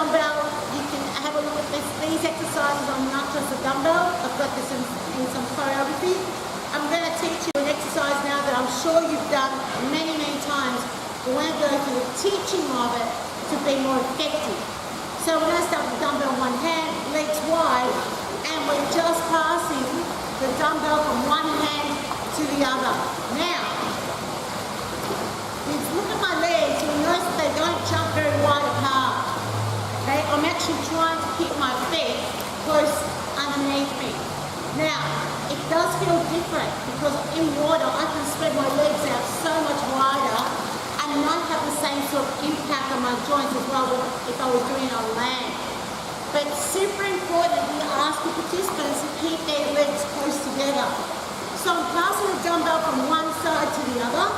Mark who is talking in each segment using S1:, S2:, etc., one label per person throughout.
S1: dumbbell, you can have a look at this. These exercises are not just a dumbbell. I've got this in some choreography. I'm going to teach you an exercise now that I'm sure you've done many, many times. We want to go through the teaching of it to be more effective. So we're going to start with the dumbbell in one hand, legs wide, and we're just passing the dumbbell from one hand to the other. Now, if you look at my legs, you'll notice that they don't jump very wide apart. Okay? I'm actually trying to keep my feet close underneath me. Now, it does feel different because in water I can spread my legs out so much wider and not have the same sort of impact on my joints as well if I was doing it on land. But it's super important that we ask the participants to keep their legs close together. So I'm passing the dumbbell from one side to the other,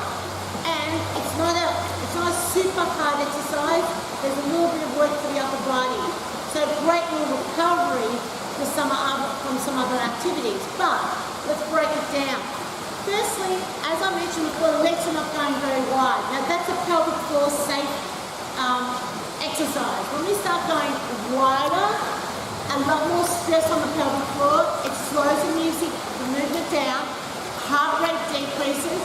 S1: and it's not a super hard exercise. There's a little bit of work for the upper body. So great little recovery from some other activities. But let's break it down. Firstly, as I mentioned before, the legs are not going very wide. Now that's a pelvic floor safe exercise. When we start going wider, a lot more stress on the pelvic floor, it slows the movement down, heart rate decreases.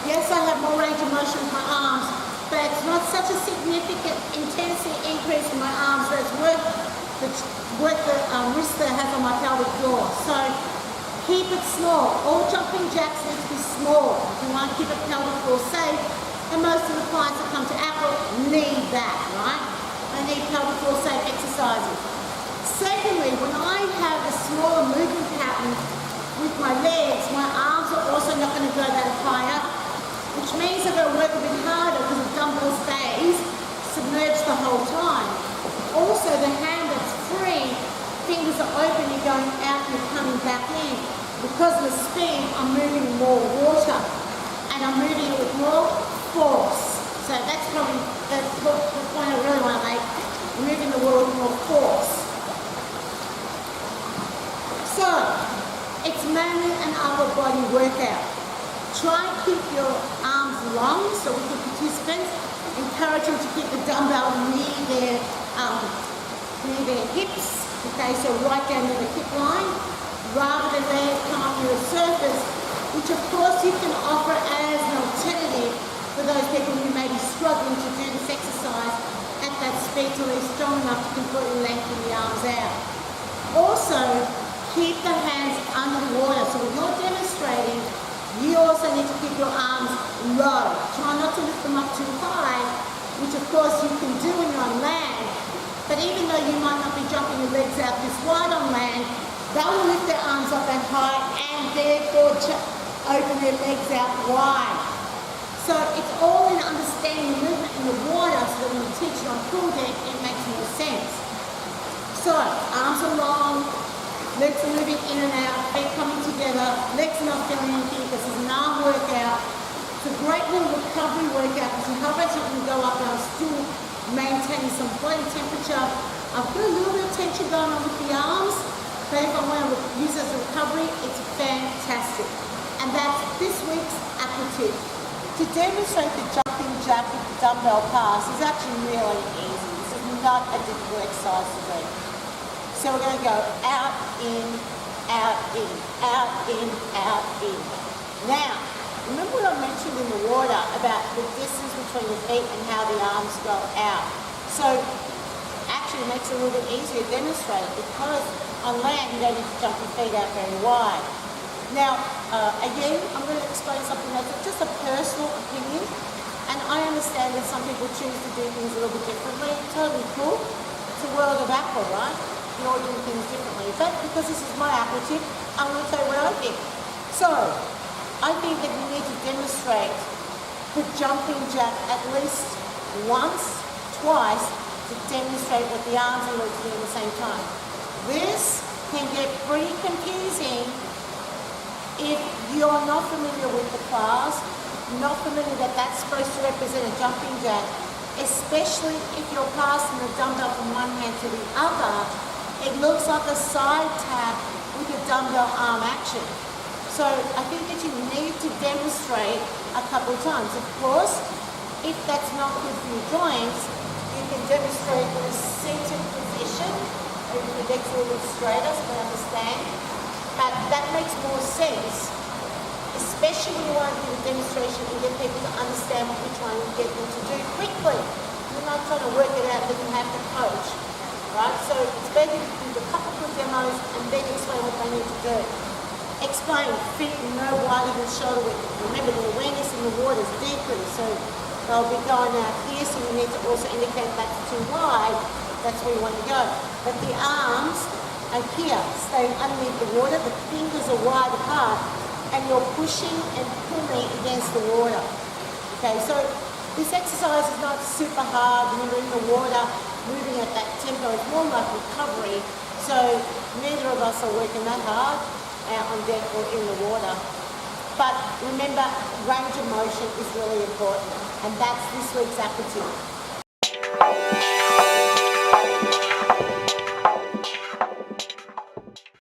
S1: Yes, I have more range of motion with my arms, but it's not such a significant intensity increase in my arms that it's worth the risk that it has on my pelvic floor. So keep it small. All jumping jacks need to be small if you want to keep it pelvic floor safe. And most of the clients that come to Aqua need that, right? They need pelvic floor safe exercises. Secondly, when I have a smaller movement pattern with my legs, my arms are also not going to go that higher, which means I've got to work a bit harder because the dumbbell stays submerged the whole time. Also, the hand that's free, fingers are open, you're going out and you're coming back in. Because of the speed, I'm moving more water and I'm moving it with more force. So that's probably the point I really want to make, moving the water with more force. So, it's mainly an upper body workout. Try and keep your arms long, so with the participants, encourage them to keep the dumbbell near their hips, okay, so right down to the hip line, rather than let it come up to the surface, which of course you can offer as an alternative for those people who may be struggling to do this exercise at that speed till they're strong enough to completely lengthen the arms out. Also, keep the hands under the water. So when you're demonstrating, you also need to keep your arms low. Try not to lift them up too high, which of course you can do when you're on land. But even though you might not be jumping your legs out this wide on land, they will lift their arms up that high and therefore open their legs out wide. So it's all in understanding the movement in the water so that when you teach it on pool deck, it makes more sense. So arms are long, legs are moving in and out, feet coming together, legs are not feeling anything. This is an arm workout. It's a great little recovery workout because your heart rate's not going to go up and I'm still maintaining some body temperature. I've got a little bit of tension going on with the arms, but if I want to use it as a recovery, it's fantastic. And that's this week's Aqua tip. To demonstrate the jumping jack with the dumbbell pass is actually really easy. This is not a difficult exercise to do. So we're going to go out, in, out, in, out, in, out, in. Now, remember what I mentioned in the water about the distance between the feet and how the arms go out. So actually it makes it a little bit easier to demonstrate because on land you don't need to jump your feet out very wide. Now, again, I'm going to explain something that's just a personal opinion, and I understand that some people choose to do things a little bit differently. Totally cool. It's a world of Aqua, right? You all do things differently. But because this is my Aqua tip, I'm going to tell you what I think. So, I think that you need to demonstrate the jumping jack at least once, twice, to demonstrate what the arms and legs do at the same time. This can get pretty confusing if you're not familiar with the class, not familiar that that's supposed to represent a jumping jack, especially if you're passing the dumbbell from one hand to the other. It looks like a side tap with a dumbbell arm action. So I think that you need to demonstrate a couple of times. Of course, if that's not good for your joints, you can demonstrate with a seated position. Your legs are a little straighter, so I understand. But that makes more sense, especially when you want to do a demonstration and get people to understand what you're trying to get them to do quickly. You're not trying to work it out, then you have to coach. Right? So it's better to do a couple of demos and then explain what they need to do. Explain, feet no wider than shoulder width. Remember, the awareness in the water is decreased, so they'll be going out here, so you need to also indicate that's too wide. That's where you want to go. But the arms are here, staying underneath the water. The fingers are wide apart, and you're pushing and pulling against the water. Okay, so this exercise is not super hard. Remember, in the water, moving at that tempo is more like recovery. So neither of us are working that hard out on deck or in the water. But remember, range of motion is really important, and that's this week's aptitude.